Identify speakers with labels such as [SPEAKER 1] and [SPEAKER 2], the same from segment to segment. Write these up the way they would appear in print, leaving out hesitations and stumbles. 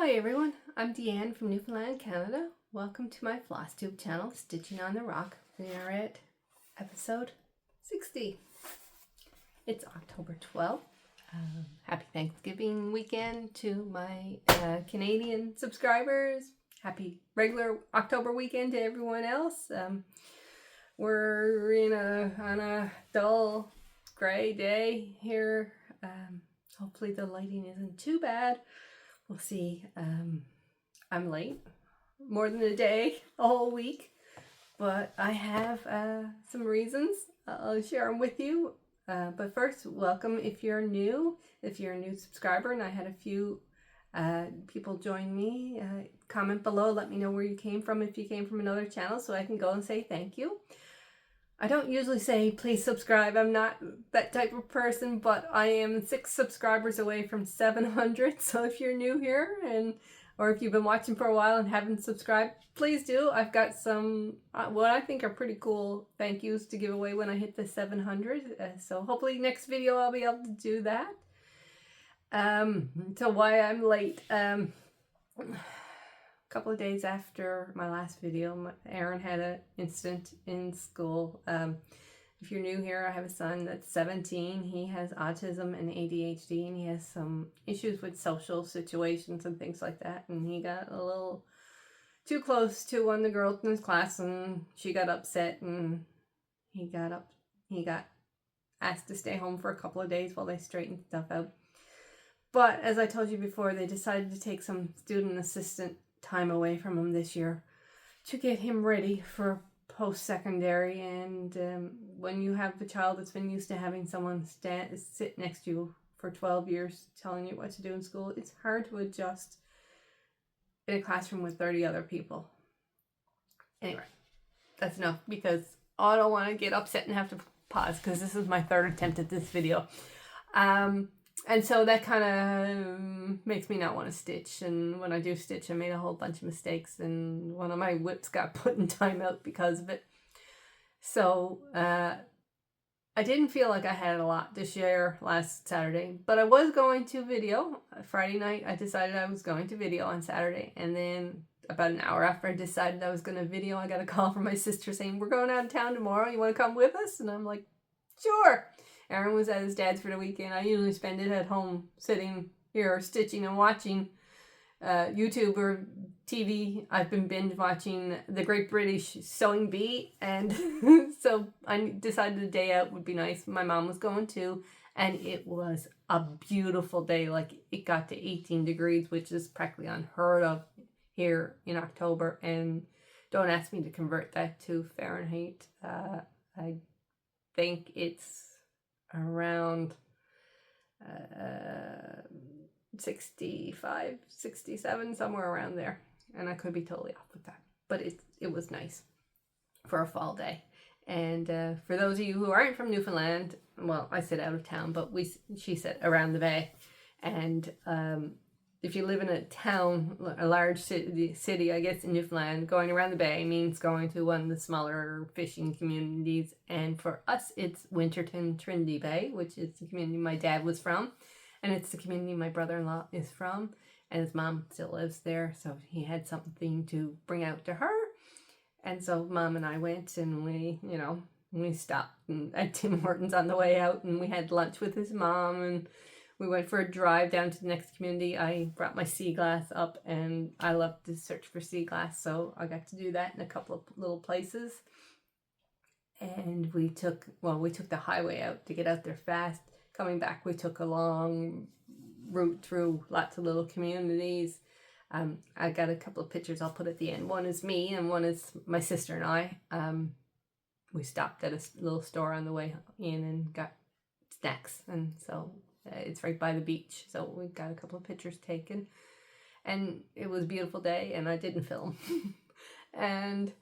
[SPEAKER 1] Hi everyone, I'm Deanne from Newfoundland, Canada. Welcome to my Flosstube channel, Stitching on the Rock. We are at episode 60. It's October 12th. Happy Thanksgiving weekend to my Canadian subscribers. Happy regular October weekend to everyone else. We're on a dull gray day here. Hopefully the lighting isn't too bad. We'll see. I'm late, more than a day, a whole week, but I have some reasons. I'll share them with you. But first, welcome if you're new. If you're a new subscriber, and I had a few people join me, comment below, let me know where you came from, if you came from another channel, so I can go and say thank you. I don't usually say please subscribe. I'm not that type of person, but I am 6 subscribers away from 700. So if you're new here or if you've been watching for a while and haven't subscribed, please do. I've got some what I think are pretty cool thank yous to give away when I hit the 700. So hopefully next video I'll be able to do that. So why I'm late. Couple of days after my last video, Aaron had an incident in school. If you're new here, I have a son that's 17. He has autism and ADHD, and he has some issues with social situations and things like that. And he got a little too close to one of the girls in his class, and she got upset, and he got asked to stay home for a couple of days while they straightened stuff out. But as I told you before, they decided to take some student assistant time away from him this year to get him ready for post-secondary. And when you have a child that's been used to having someone sit next to you for 12 years telling you what to do in school, it's hard to adjust in a classroom with 30 other people. Anyway, that's enough, because I don't want to get upset and have to pause, because this is my 3rd attempt at this video. And so that kind of makes me not want to stitch. And when I do stitch, I made a whole bunch of mistakes, and one of my whips got put in timeout because of it. So I didn't feel like I had a lot to share last Saturday, but I was going to video. Friday night, I decided I was going to video on Saturday. And then about an hour after I decided I was going to video, I got a call from my sister saying, "We're going out of town tomorrow. You want to come with us?" And I'm like, "Sure." Aaron was at his dad's for the weekend. I usually spend it at home sitting here stitching and watching YouTube or TV. I've been binge watching The Great British Sewing Bee, and so I decided a day out would be nice. My mom was going too, and it was a beautiful day. Like, it got to 18 degrees, which is practically unheard of here in October. And don't ask me to convert that to Fahrenheit. I think it's around 65, 67, somewhere around there. And I could be totally off with that. But it was nice for a fall day. And for those of you who aren't from Newfoundland, well, I said out of town, but she said around the bay. And if you live in a town, a large city, I guess, in Newfoundland, going around the bay means going to one of the smaller fishing communities. And for us, it's Winterton Trinity Bay, which is the community my dad was from. And it's the community my brother-in-law is from. And his mom still lives there, so he had something to bring out to her. And so Mom and I went, and we stopped at Tim Hortons on the way out, and we had lunch with his mom, and we went for a drive down to the next community. I brought my sea glass up, and I love to search for sea glass, so I got to do that in a couple of little places. And we took the highway out to get out there fast. Coming back, we took a long route through lots of little communities. I got a couple of pictures I'll put at the end. One is me, and one is my sister and I. We stopped at a little store on the way in and got snacks, and so it's right by the beach, so we got a couple of pictures taken, and it was a beautiful day, and I didn't film. And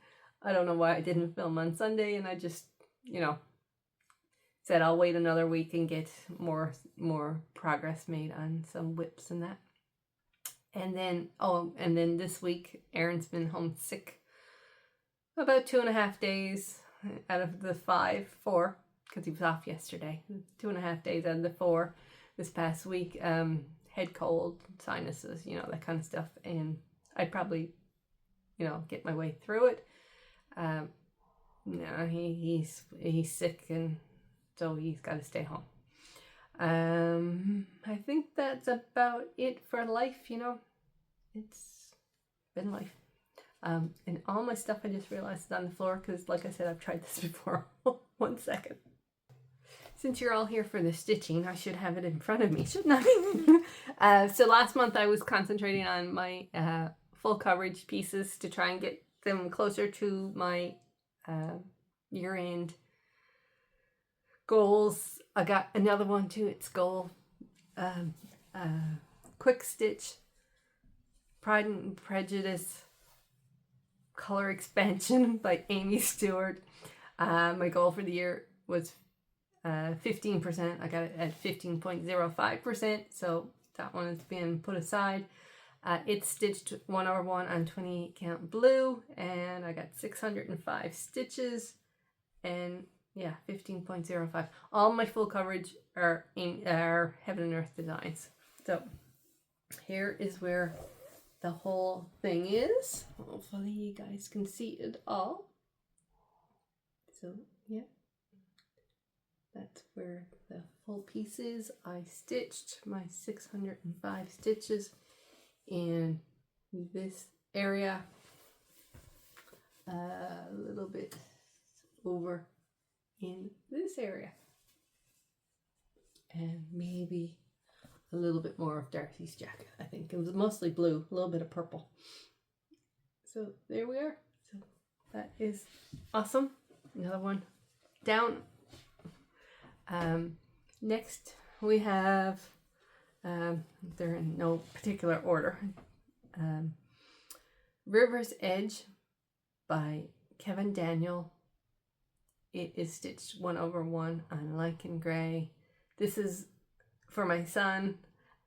[SPEAKER 1] I don't know why I didn't film on Sunday, and I just, said I'll wait another week and get more progress made on some whips and that. And then this week, Aaron's been homesick about 2.5 days out of the 4, because he was off yesterday. 2.5 days out of the 4 this past week. head cold, sinuses, you know, that kind of stuff. And I'd probably, you know, get my way through it. No, he's sick, and so he's got to stay home. I think that's about it for life, you know. It's been life. And all my stuff I just realized is on the floor because, like I said, I've tried this before. 1 second. Since you're all here for the stitching, I should have it in front of me, shouldn't I? So last month I was concentrating on my full coverage pieces to try and get them closer to my year-end goals. I got another one to its goal. Quick Stitch, Pride and Prejudice, Color Expansion by Amy Stewart. My goal for the year was 15%. I got it at 15.05%, so that one has been put aside. It's stitched 1/1 on 28 count blue, and I got 605 stitches, and yeah, 15.05. All my full coverage are Heaven and Earth designs. So here is where the whole thing is. Hopefully you guys can see it all. So yeah, that's where the full piece is. I stitched my 605 stitches in this area, a little bit over in this area, and maybe a little bit more of Darcy's jacket. I think it was mostly blue, a little bit of purple. So there we are. So that is awesome. Another one down. Next we have, they're in no particular order, River's Edge by Kevin Daniel. It is stitched 1/1 on lichen gray. This is for my son.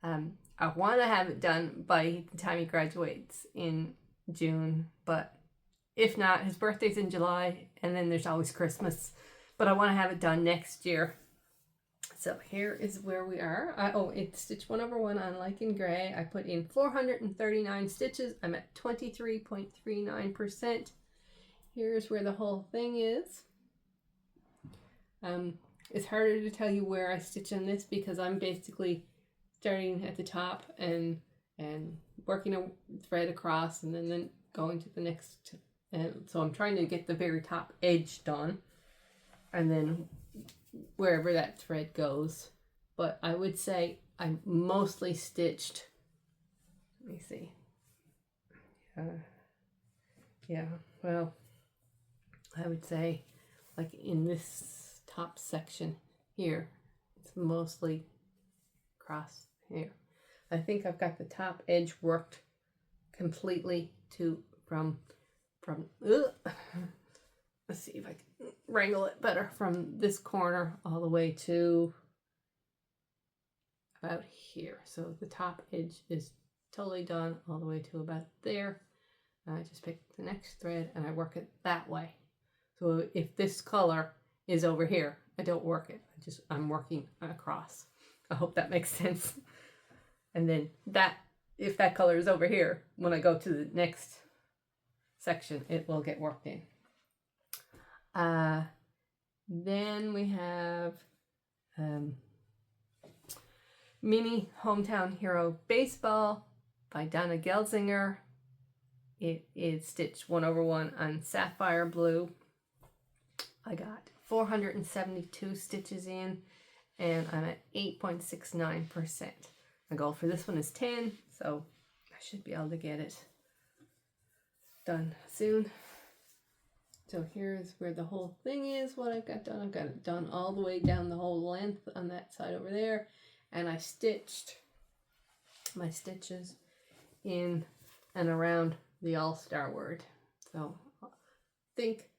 [SPEAKER 1] I want to have it done by the time he graduates in June, but if not, his birthday's in July, and then there's always Christmas. But I want to have it done next year. So here is where we are. It's stitched 1/1 on lichen gray. I put in 439 stitches. I'm at 23.39%. Here's where the whole thing is. It's harder to tell you where I stitch on this because I'm basically starting at the top and working a thread across and then going to the next. And so I'm trying to get the very top edge done, and then wherever that thread goes. But I would say I mostly stitched, let me see. Yeah, well, I would say like in this top section here, it's mostly across here. I think I've got the top edge worked completely to from let's see if I can wrangle it better, from this corner all the way to about here. So the top edge is totally done all the way to about there. I just pick the next thread and I work it that way. So if this color is over here, I don't work it. I'm working across. I hope that makes sense. And then if that color is over here, when I go to the next section, it will get worked in. Then we have Mini Hometown Hero Baseball by Donna Gelsinger. It is stitched 1/1 on sapphire blue. I got 472 stitches in, and I'm at 8.69%. My goal for this one is 10, so I should be able to get it done soon. So here's where the whole thing is, what I've got done. I've got it done all the way down the whole length on that side over there, and I stitched my stitches in and around the All-Star word. So I think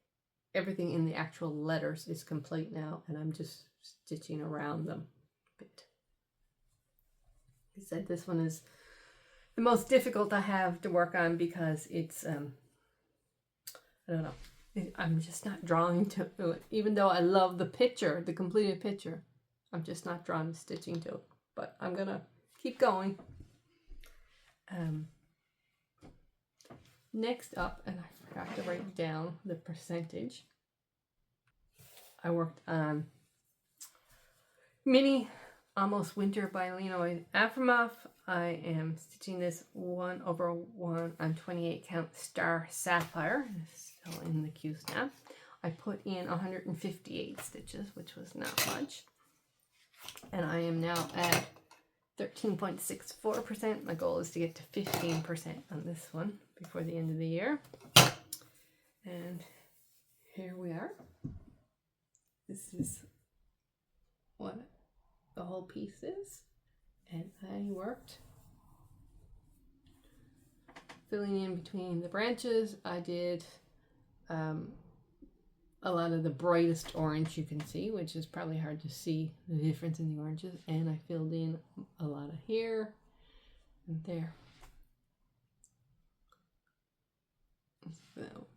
[SPEAKER 1] everything in the actual letters is complete now, and I'm just stitching around them a bit. I said this one is the most difficult I have to work on because it's I don't know, I'm just not drawn to it. Even though I love the picture, the completed picture, I'm just not drawn to stitching to it. But I'm gonna keep going. Next up, and I forgot to write down the percentage, I worked on Mini Almost Winter by Lino Afromov. I am stitching this 1/1 on 28 count Star Sapphire, still in the Q snap. I put in 158 stitches, which was not much. And I am now at 13.64%. My goal is to get to 15% on this one before the end of the year. And here we are. This is what the whole piece is. And I worked filling in between the branches. I did a lot of the brightest orange you can see, which is probably hard to see the difference in the oranges, and I filled in a lot of here and there. So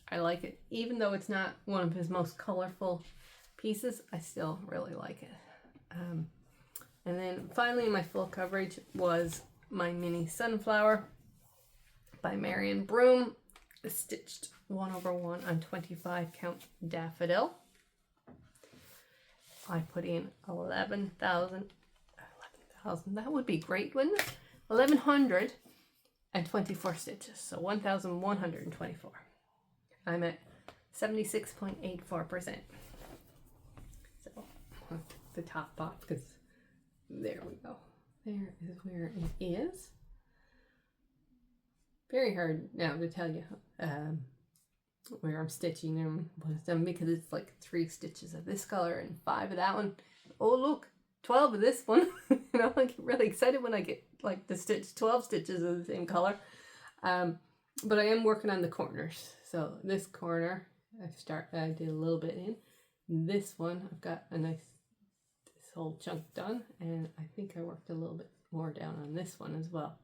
[SPEAKER 1] I like it, even though it's not one of his most colorful pieces. I still really like it. And then finally, my full coverage was my Mini Sunflower by Marion Broom, stitched 1/1 on 25 count Daffodil. I put in 11,000, that would be great, wouldn't it? 1,124 stitches, so 1,124. I'm at 76.84%. So the top box, because there we go. There is where it is. Very hard now to tell you where I'm stitching and what it's done, because it's like 3 stitches of this color and 5 of that one. Oh look, 12 of this one. You know, I get really excited when I get like to stitch 12 stitches of the same color. But I am working on the corners. So this corner, I did a little bit in. This one, I've got a nice, this whole chunk done, and I think I worked a little bit more down on this one as well.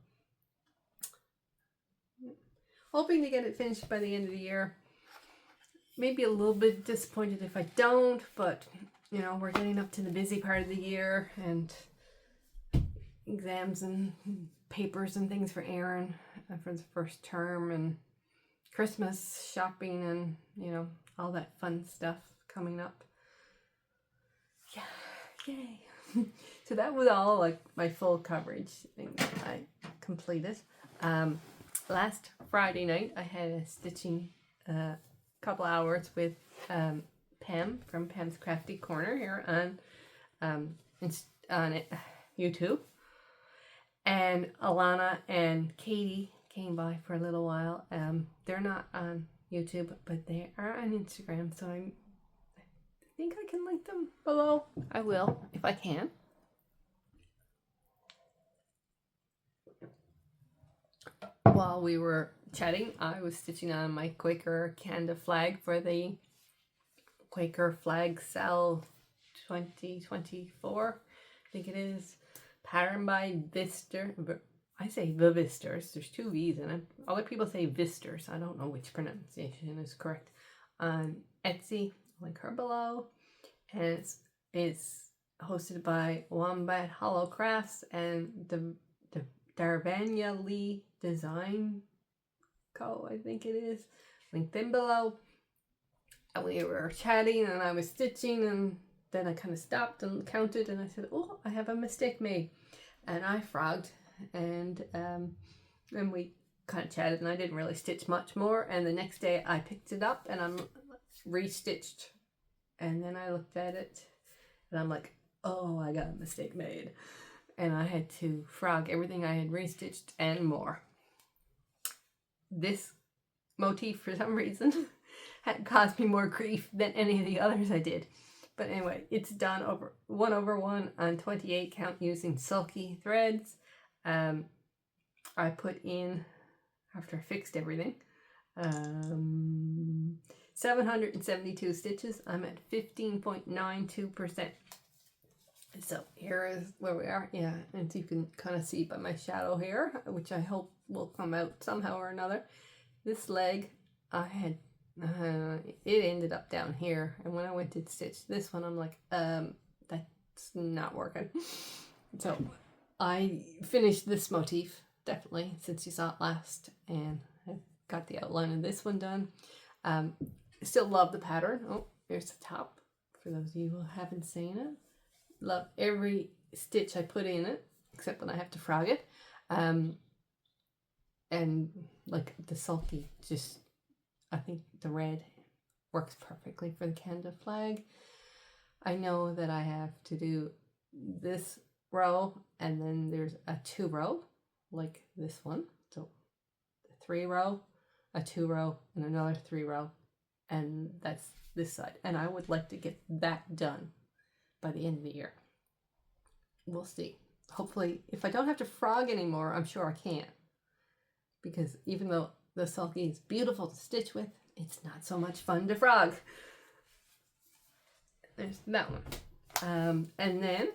[SPEAKER 1] Hoping to get it finished by the end of the year. Maybe a little bit disappointed if I don't, but you know, we're getting up to the busy part of the year, and exams and papers and things for Aaron for the first term, and Christmas shopping, and you know, all that fun stuff coming up. Yeah, yay. So that was all like my full coverage thing that I completed. Last Friday night I had a stitching couple hours with Pam from Pam's Crafty Corner here on YouTube, and Alana and Katie came by for a little while. They're not on YouTube, but they are on Instagram, so I think I can link them below. I will if I can. While we were chatting, I was stitching on my Quaker Canada flag for the Quaker Flag Sal 2024, I think it is, pattern by Vivisters. I say Vivisters, there's 2 V's in it. Other people say Visters, I don't know which pronunciation is correct. On Etsy, link her below, and it's hosted by Wombat Hollow Crafts and the Darvania Lee Design Co, I think it is. Link them below. And we were chatting, and I was stitching, and then I kind of stopped and counted, and I said, oh, I have a mistake made. And I frogged, and we kind of chatted, and I didn't really stitch much more. And the next day I picked it up, and I'm restitched. And then I looked at it, and I'm like, oh, I got a mistake made. And I had to frog everything I had restitched and more. This motif, for some reason, had caused me more grief than any of the others I did. But anyway, it's done over 1/1 on 28 count using sulky threads. I put in, after I fixed everything, 772 stitches. I'm at 15.92%. So here is where we are. Yeah, and you can kind of see by my shadow here, which I hope will come out somehow or another. This leg, I had it ended up down here. And when I went to stitch this one, I'm like, that's not working. So I finished this motif, definitely, since you saw it last. And I got the outline of this one done. Still love the pattern. Oh, there's the top, for those of you who haven't seen it. Love every stitch I put in it, except when I have to frog it. And like the sulky, just, I think the red works perfectly for the Canada flag. I know that I have to do this row, and then there's a 2 row, like this one. So 3 row, a 2 row, and another 3 row, and that's this side. And I would like to get that done by the end of the year. We'll see. Hopefully, if I don't have to frog anymore, I'm sure I can. Because even though the sulky is beautiful to stitch with, it's not so much fun to frog. There's that one. And then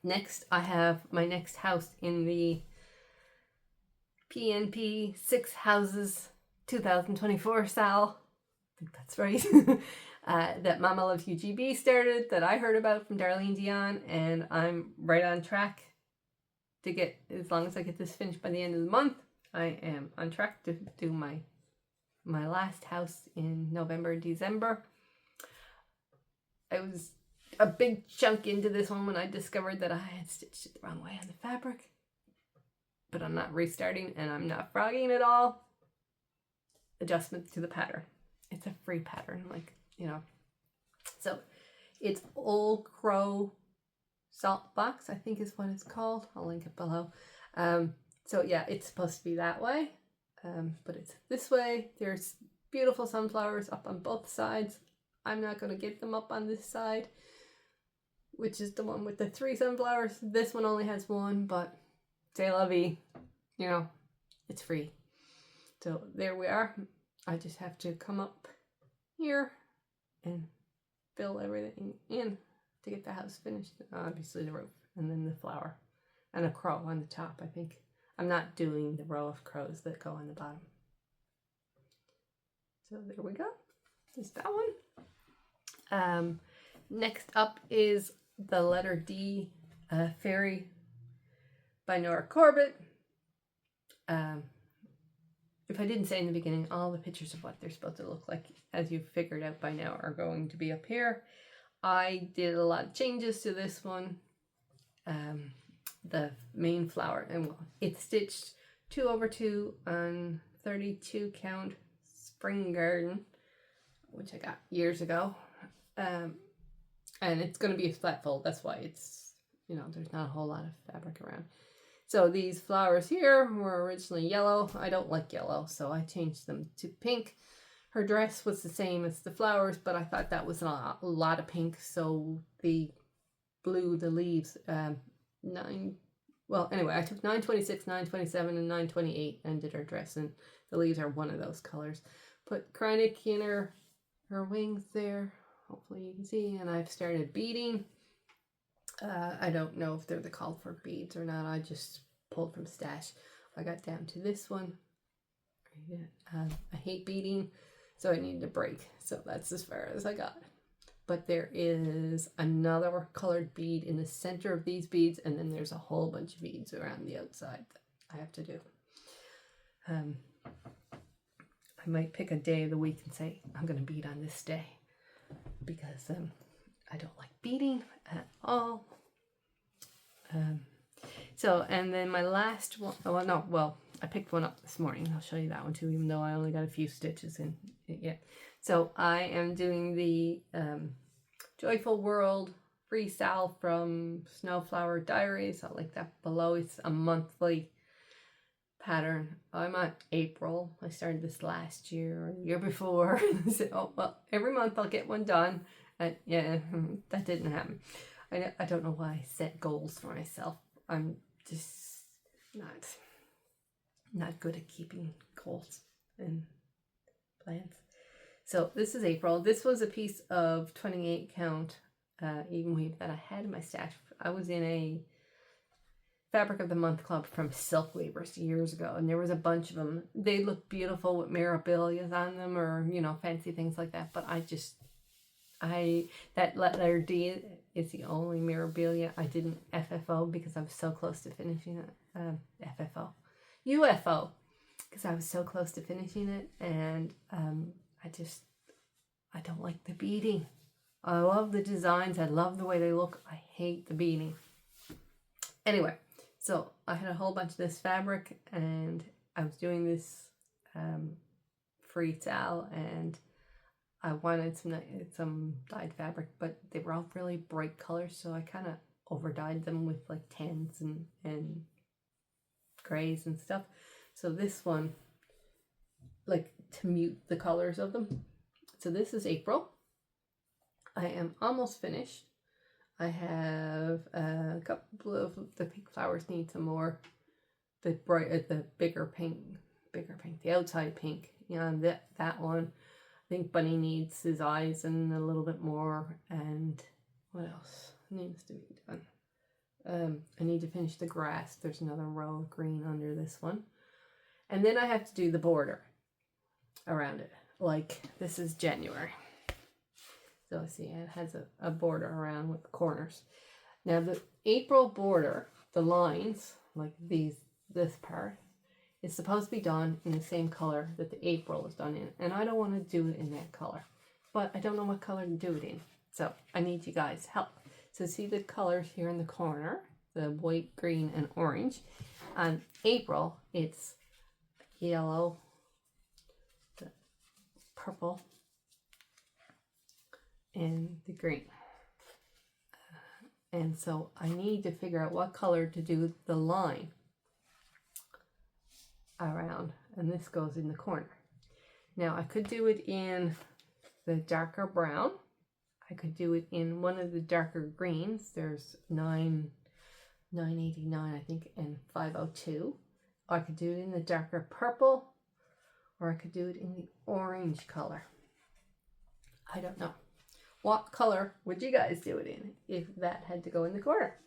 [SPEAKER 1] next I have my next house in the PNP 6 Houses 2024 style. I think that's right. That Mama Loves UGB started, that I heard about from Darlene Dion, and I'm right on track to get, as long as I get this finished by the end of the month, I am on track to do my last house in November and December. I was a big chunk into this one when I discovered that I had stitched it the wrong way on the fabric. But I'm not restarting, and I'm not frogging at all. Adjustments to the pattern. It's a free pattern, like, you know. So it's Old Crow Salt Box, I think is what it's called. I'll link it below. So yeah, it's supposed to be that way, but it's this way. There's beautiful sunflowers up on both sides. I'm not going to get them up on this side, which is the one with the 3 sunflowers. This one only has 1, but c'est la vie, you know, it's free. So there we are. I just have to come up here and fill everything in to get the house finished. Obviously the roof, and then the flower, and a crow on the top, I think. I'm not doing the row of crows that go on the bottom. So there we go. There's that one. Next up is the letter D, Fairy by Nora Corbett. If I didn't say in the beginning, all the pictures of what they're supposed to look like, as you've figured out by now, are going to be up here. I did a lot of changes to this one. The main flower, and well, it's stitched 2/2 on 32 count Spring Garden, which I got years ago, and it's going to be a flat fold. That's why it's, you know, there's not a whole lot of fabric around. So these flowers here were originally yellow. I don't like yellow, so I changed them to pink. Her dress was the same as the flowers, but I thought that was a lot of pink, so the blue, the leaves, anyway, I took 926, 927, and 928 and did her dress, and the leaves are one of those colors. Put Kreinik in her wings there, hopefully you can see, and I've started beading. I don't know if they're the called for beads or not. I just pulled from stash. I got down to this one. I hate beading, so I needed a break, so that's as far as I got. But there is another colored bead in the center of these beads, and then there's a whole bunch of beads around the outside that I have to do. I might pick a day of the week and say, I'm going to bead on this day, because I don't like beading at all. And then my last one, I picked one up this morning. I'll show you that one too, even though I only got a few stitches in it yet. So I am doing the Joyful World freestyle from Snowflower Diaries. I'll link that below. It's a monthly pattern. I'm on April. I started this last year or the year before. I said, oh, well, every month I'll get one done. And yeah, that didn't happen. I don't know why I set goals for myself. I'm just not good at keeping goals and plans. So this is April. This was a piece of 28 count even weave that I had in my stash. I was in a Fabric of the Month Club from Silk Weavers years ago, and there was a bunch of them. They look beautiful with Mirabilias on them, or, you know, fancy things like that, but that letter D is the only Mirabilia I didn't FFO because I was so close to finishing it. UFO, because I was so close to finishing it, and I don't like the beading. I love the designs, I love the way they look, I hate the beading. Anyway, so I had a whole bunch of this fabric, and I was doing this free sale, and I wanted some dyed fabric, but they were all really bright colors, so I kind of over dyed them with like tans and grays and stuff. So this one, like, to mute the colors of them. So this is April. I am almost finished. I have a couple of the pink flowers need some more. The bigger pink, the outside pink. Yeah, and that one. I think Bunny needs his eyes and a little bit more. And what else needs to be done? I need to finish the grass. There's another row of green under this one. And then I have to do the border around it. Like, this is January. So see, it has a border around with the corners. Now the April border, the lines, like this part, is supposed to be done in the same color that the April is done in. And I don't want to do it in that color. But I don't know what color to do it in. So I need you guys' help. So see the colors here in the corner, the white, green, and orange. On April, it's yellow, the purple, and the green. And so I need to figure out what color to do the line around, and this goes in the corner. Now I could do it in the darker brown. I could do it in one of the darker greens. There's 989, I think, and 502. Or I could do it in the darker purple, or I could do it in the orange color. I don't know. What color would you guys do it in if that had to go in the corner?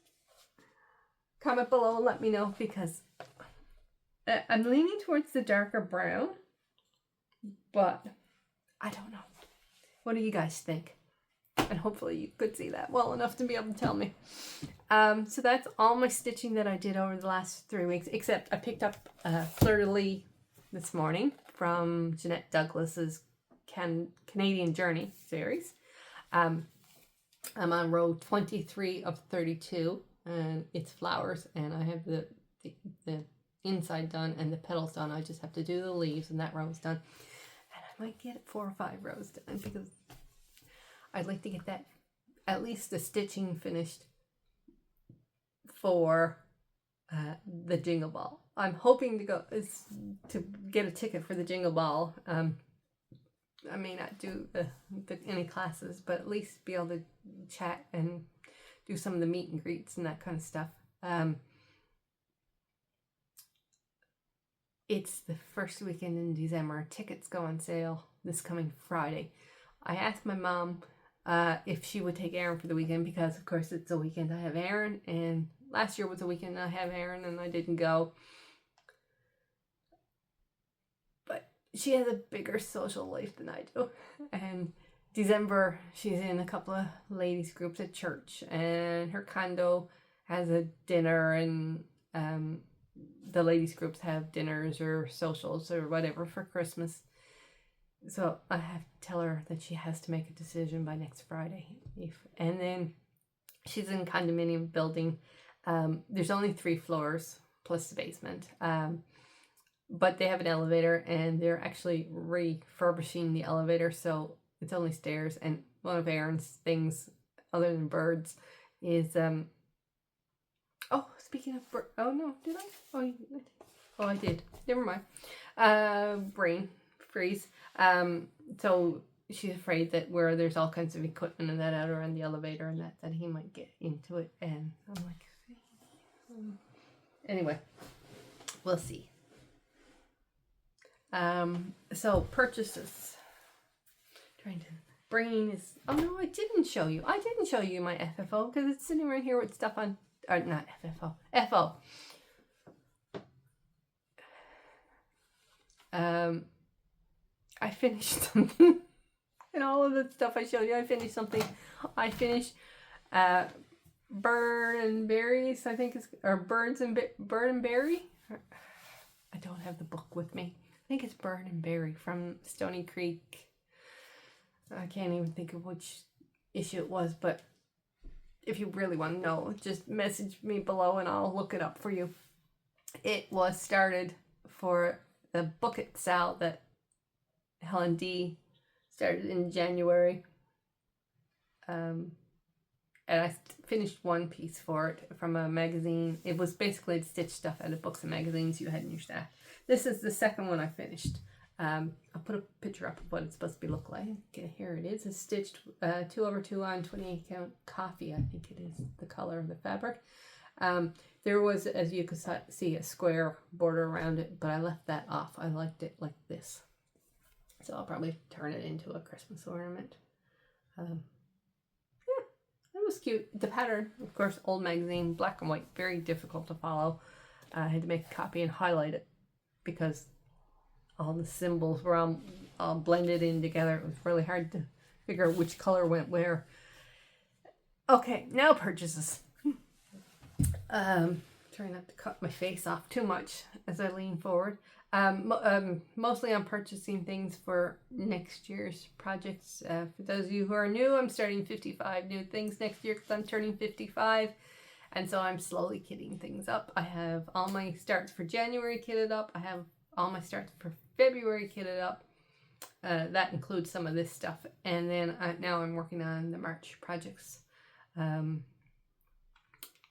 [SPEAKER 1] Comment below and let me know, because I'm leaning towards the darker brown, but I don't know. What do you guys think? And hopefully you could see that well enough to be able to tell me. So that's all my stitching that I did over the last 3 weeks, except I picked up Fleur de Lis this morning from Jeanette Douglas's Canadian Journey series. I'm on row 23 of 32, and it's flowers, and I have the inside done and the petals done. I just have to do the leaves, and that row is done. And I might get 4 or 5 rows done, because I'd like to get that, at least the stitching finished for the Jingle Ball. I'm hoping to get a ticket for the Jingle Ball. I may not do any classes, but at least be able to chat and do some of the meet and greets and that kind of stuff. It's the first weekend in December. Tickets go on sale this coming Friday. I asked my mom if she would take Aaron for the weekend, because of course it's a weekend I have Aaron, and last year was a weekend I have Aaron and I didn't go. She has a bigger social life than I do. And December, she's in a couple of ladies groups at church, and her condo has a dinner, and the ladies groups have dinners or socials or whatever for Christmas. So I have to tell her that she has to make a decision by next Friday. And then she's in a condominium building. There's only 3 floors plus the basement. But they have an elevator, and they're actually refurbishing the elevator, so it's only stairs. And one of Aaron's things, other than birds, is oh, speaking of bird, oh no, did I? Oh, I did. Never mind. Brain freeze. So she's afraid that where there's all kinds of equipment and that out around the elevator, and that he might get into it. And I'm like, anyway, we'll see. So purchases. Brain is, oh no, I didn't show you my FFO, because it's sitting right here with stuff on or not FFO, FO. I finished something. And all of the stuff I showed you, I finished something. I finished Bird and Berries, I think it's, or Bird and Berry. I don't have the book with me. I think it's Bird and Berry from Stony Creek. I can't even think of which issue it was, but if you really want to know, just message me below and I'll look it up for you. It was started for the book at Sal that Helen D started in January. And I finished one piece for it from a magazine. It was basically stitched stuff out of books and magazines you had in your stash. This is the second one I finished. I'll put a picture up of what it's supposed to be look like. Okay, here it is. It's stitched 2/2 on 28 count coffee, I think it is the color of the fabric. There was, as you could see, a square border around it, but I left that off. I liked it like this. So I'll probably turn it into a Christmas ornament. Yeah, that was cute. The pattern, of course, old magazine, black and white, very difficult to follow. I had to make a copy and highlight it because all the symbols were all blended in together. It was really hard to figure out which color went where. Okay, now purchases. Trying not to cut my face off too much as I lean forward. Mostly I'm purchasing things for next year's projects. For those of you who are new, I'm starting 55 new things next year because I'm turning 55. And so I'm slowly kitting things up. I have all my starts for January kitted up. I have all my starts for February kitted up. That includes some of this stuff. And then now I'm working on the March projects.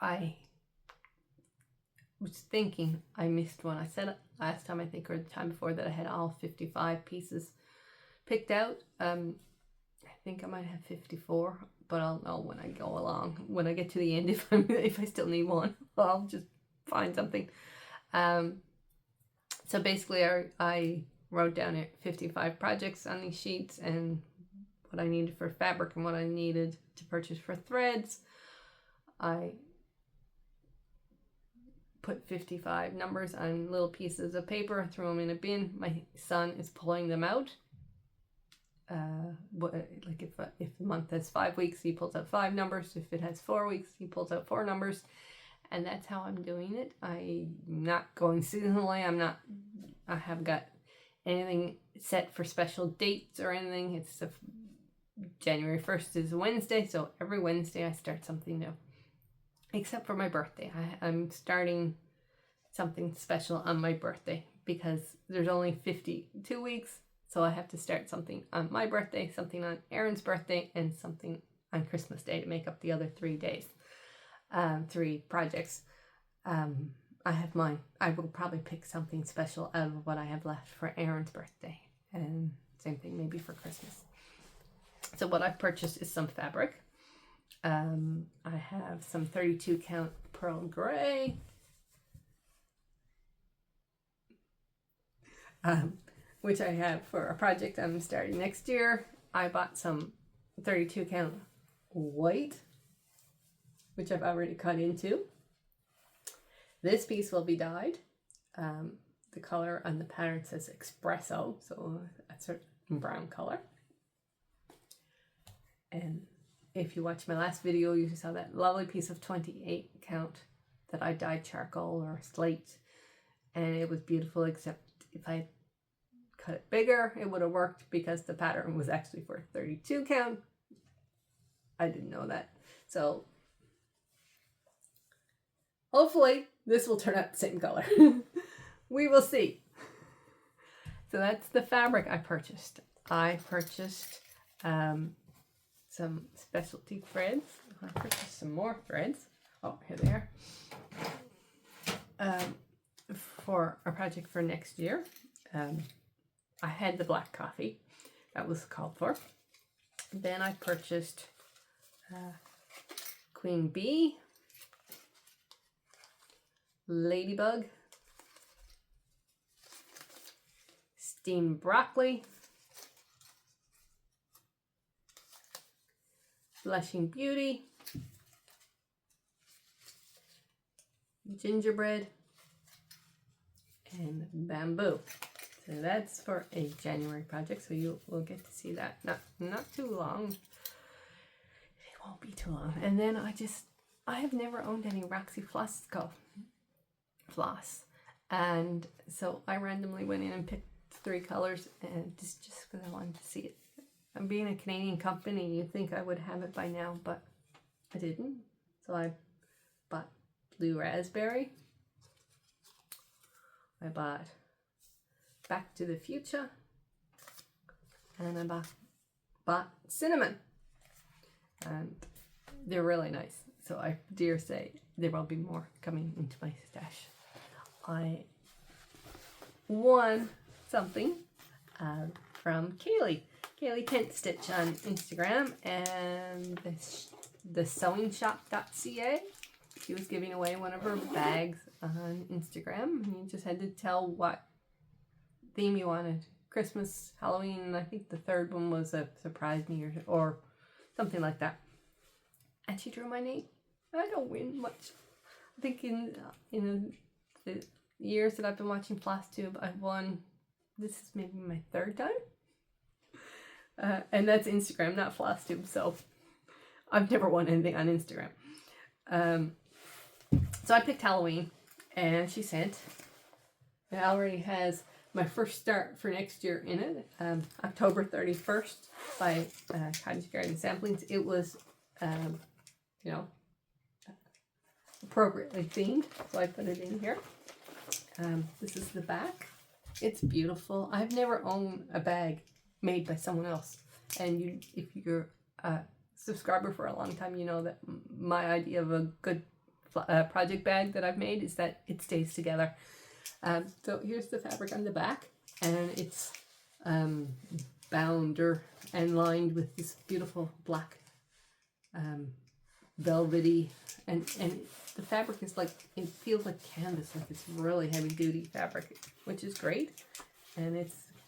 [SPEAKER 1] I was thinking I missed one. I said last time, I think, or the time before, that I had all 55 pieces picked out. I think I might have 54, but I'll know when I go along. When I get to the end, if I still need one, I'll just find something. So basically, I wrote down 55 projects on these sheets and what I needed for fabric and what I needed to purchase for threads. I put 55 numbers on little pieces of paper, threw them in a bin. My son is pulling them out. Like if the month has 5 weeks, he pulls out 5 numbers. If it has 4 weeks, he pulls out 4 numbers. And that's how I'm doing it. I'm not going seasonally. I haven't got anything set for special dates or anything. It's January 1st is a Wednesday, so every Wednesday I start something new. Except for my birthday. I'm starting something special on my birthday because there's only 52 weeks. So I have to start something on my birthday, something on Erin's birthday, and something on Christmas Day to make up the other 3 days. 3 projects. I have mine. I will probably pick something special out of what I have left for Erin's birthday. And same thing maybe for Christmas. So what I've purchased is some fabric. I have some 32 count pearl gray. Which I have for a project I'm starting next year. I bought some 32 count white, which I've already cut into. This piece will be dyed. The color on the pattern says espresso, so a certain brown color. And if you watched my last video, you saw that lovely piece of 28 count that I dyed charcoal or slate, and it was beautiful, except if I cut it bigger, it would have worked because the pattern was actually for 32 count. I didn't know that. So hopefully this will turn out the same color. We will see. So that's the fabric I purchased. I purchased some specialty threads. I purchased some more threads. Oh, here they are. For a project for next year. I had the black coffee. That was called for. Then I purchased Queen Bee, Ladybug, Steamed Broccoli, Blushing Beauty, gingerbread, and bamboo. So that's for a January project, so you will get to see that. Not too long. It won't be too long. And then I have never owned any Roxy Floss Co. floss. And so I randomly went in and picked 3 colors, and just because I wanted to see it. And being a Canadian company, you'd think I would have it by now, but I didn't. So I bought blue raspberry. I bought Back to the Future, and I bought cinnamon, and they're really nice. So I dare say there will be more coming into my stash. I won something from Kaylee. Kaylee Tent Stitch on Instagram, and the sewingshop.ca. She was giving away one of her bags on Instagram, and you just had to tell what theme you wanted. Christmas, Halloween, and I think the third one was a surprise me or something like that. And she drew my name. I don't win much. I think in the years that I've been watching Flosstube, I've won, this is maybe my 3rd time. And that's Instagram, not Flosstube, so I've never won anything on Instagram. So I picked Halloween, and she sent, it already has my first start for next year in it, October 31st by Cottage Garden Samplings. It was, appropriately themed, so I put it in here. This is the back. It's beautiful. I've never owned a bag made by someone else, and if you're a subscriber for a long time, you know that my idea of a good project bag that I've made is that it stays together. So here's the fabric on the back, and it's bound and lined with this beautiful black velvety, and the fabric is like, it feels like canvas, like it's really heavy duty fabric, which is great.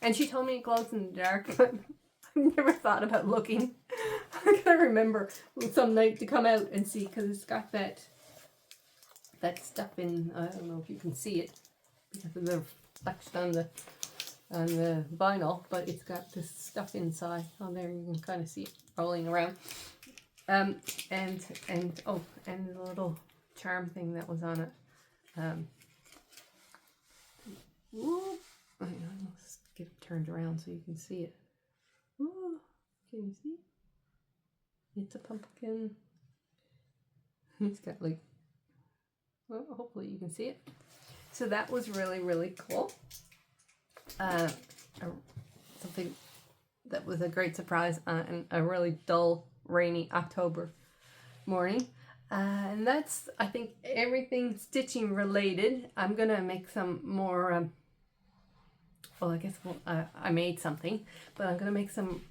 [SPEAKER 1] And she told me it glows in the dark, but I've never thought about looking. I gotta remember some night to come out and see, because it's got that stuff in. I don't know if you can see it because of the reflection on the vinyl, but it's got this stuff inside. Oh, there you can kind of see it rolling around. And the little charm thing that was on it. Let's get it turned around so you can see it. Ooh, can you see? It's a pumpkin. It's got like, well, hopefully you can see it. So that was really, really cool. Something that was a great surprise on a really dull, rainy October morning. And that's, I think, everything stitching related. I'm going to make some more, I made something, but I'm going to make some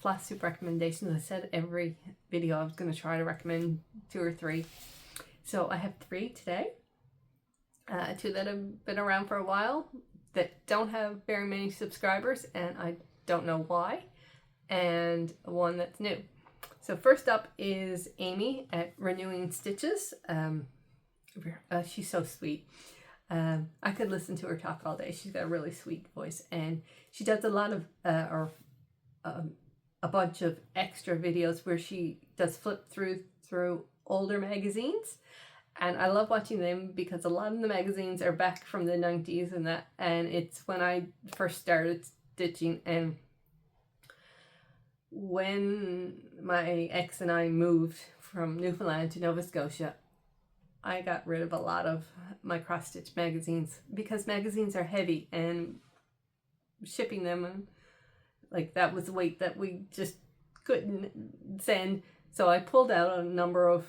[SPEAKER 1] Flosstube recommendations. I said every video I was going to try to recommend 2 or 3. So I have 3 today. 2 that have been around for a while that don't have very many subscribers, and I don't know why, and 1 that's new. So first up is Amy at Renewing Stitches. She's so sweet. I could listen to her talk all day. She's got a really sweet voice, and she does a lot of a bunch of extra videos where she does flip through older magazines. And I love watching them because a lot of the magazines are back from the 90s and it's when I first started stitching. And when my ex and I moved from Newfoundland to Nova Scotia, I got rid of a lot of my cross-stitch magazines because magazines are heavy, and shipping them, and like that was a weight that we just couldn't send. So I pulled out a number of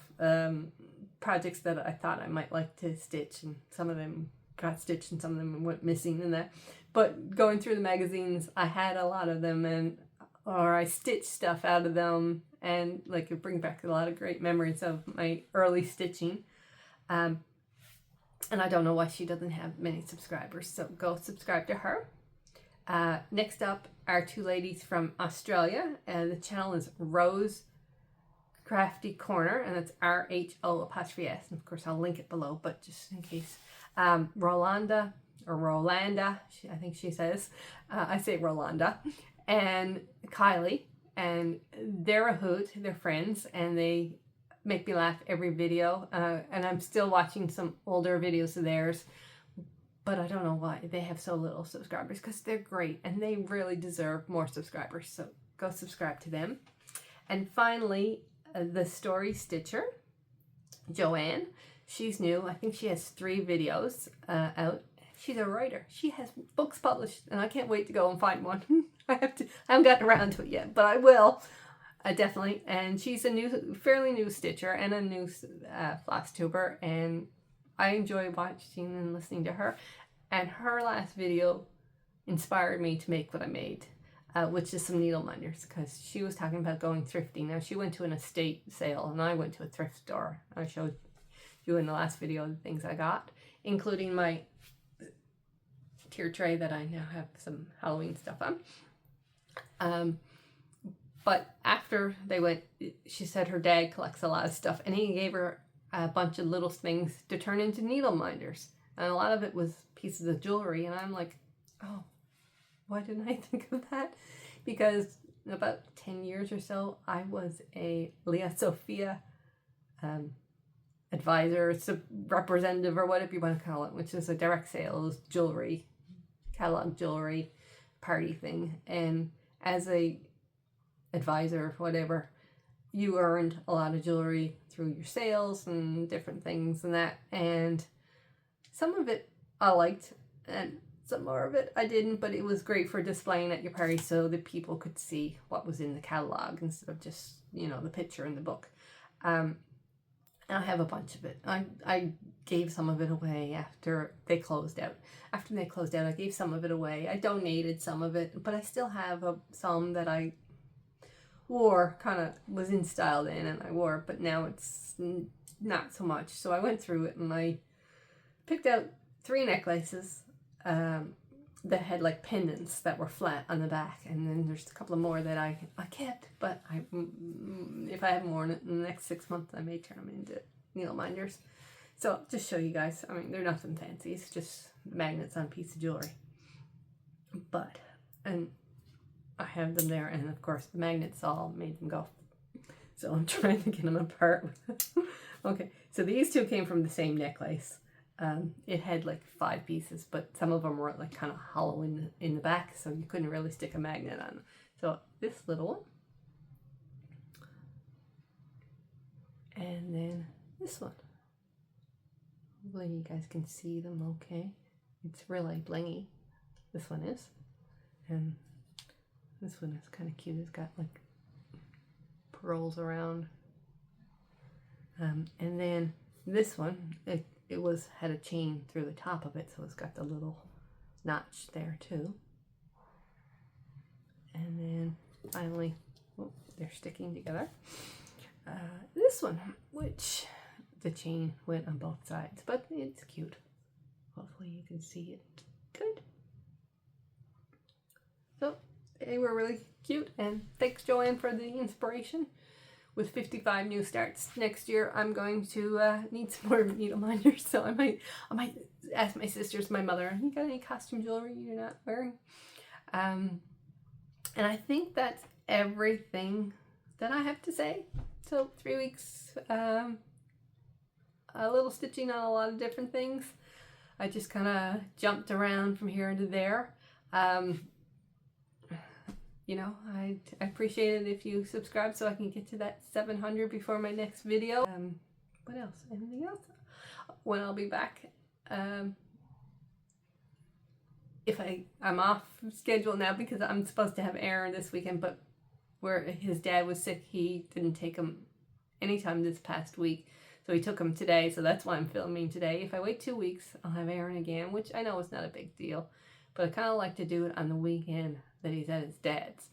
[SPEAKER 1] projects that I thought I might like to stitch, and some of them got stitched and some of them went missing and that. But going through the magazines, I had a lot of them, or I stitched stuff out of them, and like it brings back a lot of great memories of my early stitching. And I don't know why she doesn't have many subscribers, so go subscribe to her. Next up are 2 ladies from Australia, and the channel is Rose Crafty Corner, and it's RHO''S, and of course I'll link it below, but just in case. Rolanda, I think she says, I say Rolanda, and Kylie, and they're a hoot, they're friends, and they make me laugh every video, and I'm still watching some older videos of theirs, but I don't know why they have so little subscribers, because they're great, and they really deserve more subscribers, so go subscribe to them. And finally, the Story Stitcher, Joanne. She's new. I think she has 3 videos out. She's a writer. She has books published, and I can't wait to go and find one. I haven't gotten around to it yet, but I will, definitely. And she's a fairly new stitcher and a new Flosstuber, and I enjoy watching and listening to her. And her last video inspired me to make what I made, which is some needle minders, because she was talking about going thrifting. Now, she went to an estate sale, and I went to a thrift store. I showed you in the last video the things I got, including my tier tray that I now have some Halloween stuff on. But after they went, she said her dad collects a lot of stuff, and he gave her a bunch of little things to turn into needle minders. And a lot of it was pieces of jewelry, and I'm like, oh, why didn't I think of that? Because about 10 years or so, I was a Leah Sophia advisor, representative, or whatever you want to call it, which is a direct sales jewelry, catalog jewelry party thing. And as a advisor, whatever, you earned a lot of jewelry through your sales and different things and that. And some of it I liked, and some more of it I didn't, but it was great for displaying at your party so that people could see what was in the catalog instead of just, you know, the picture in the book. And I have a bunch of it. I gave some of it away after they closed out. After they closed out, I gave some of it away. I donated some of it, but I still have some that I wore, kind of was in style then, and I wore, but now it's not so much. So I went through it, and I picked out 3 necklaces that had like pendants that were flat on the back, and then there's a couple of more that I kept, but if I haven't worn it in the next 6 months, I may turn them into needle minders. So just show you guys. I mean, they're nothing fancy. It's just magnets on a piece of jewelry, but and I have them there, and of course the magnets all made them go. So I'm trying to get them apart. Okay, so these 2 came from the same necklace. It had like 5 pieces, but some of them were like kind of hollow in the back, so you couldn't really stick a magnet on them. So this little one, and then this one. Hopefully you guys can see them okay. It's really blingy. This one is, and this one is kind of cute. It's got like pearls around. And then this one, it had a chain through the top of it, so it's got the little notch there too. And then finally, oh, they're sticking together. This one, which the chain went on both sides, but it's cute. Hopefully you can see it good. So they were really cute, and thanks Joanne for the inspiration. With 55 new starts next year, I'm going to need some more needle minders. So I might ask my sisters, my mother, you got any costume jewelry you're not wearing? And I think that's everything that I have to say. So 3 weeks, a little stitching on a lot of different things. I just kind of jumped around from here to there. You know, I appreciate it if you subscribe so I can get to that 700 before my next video. What else? Anything else? When I'll be back. If I'm off schedule now because I'm supposed to have Aaron this weekend, but where his dad was sick, he didn't take him anytime this past week. So he took him today, so that's why I'm filming today. If I wait 2 weeks, I'll have Aaron again, which I know is not a big deal. But I kind of like to do it on the weekend that he's at his dad's.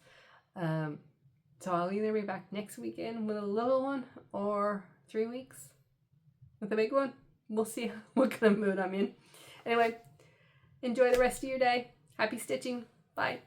[SPEAKER 1] So I'll either be back next weekend with a little one or 3 weeks with a big one. We'll see what kind of mood I'm in. Anyway, enjoy the rest of your day. Happy stitching. Bye.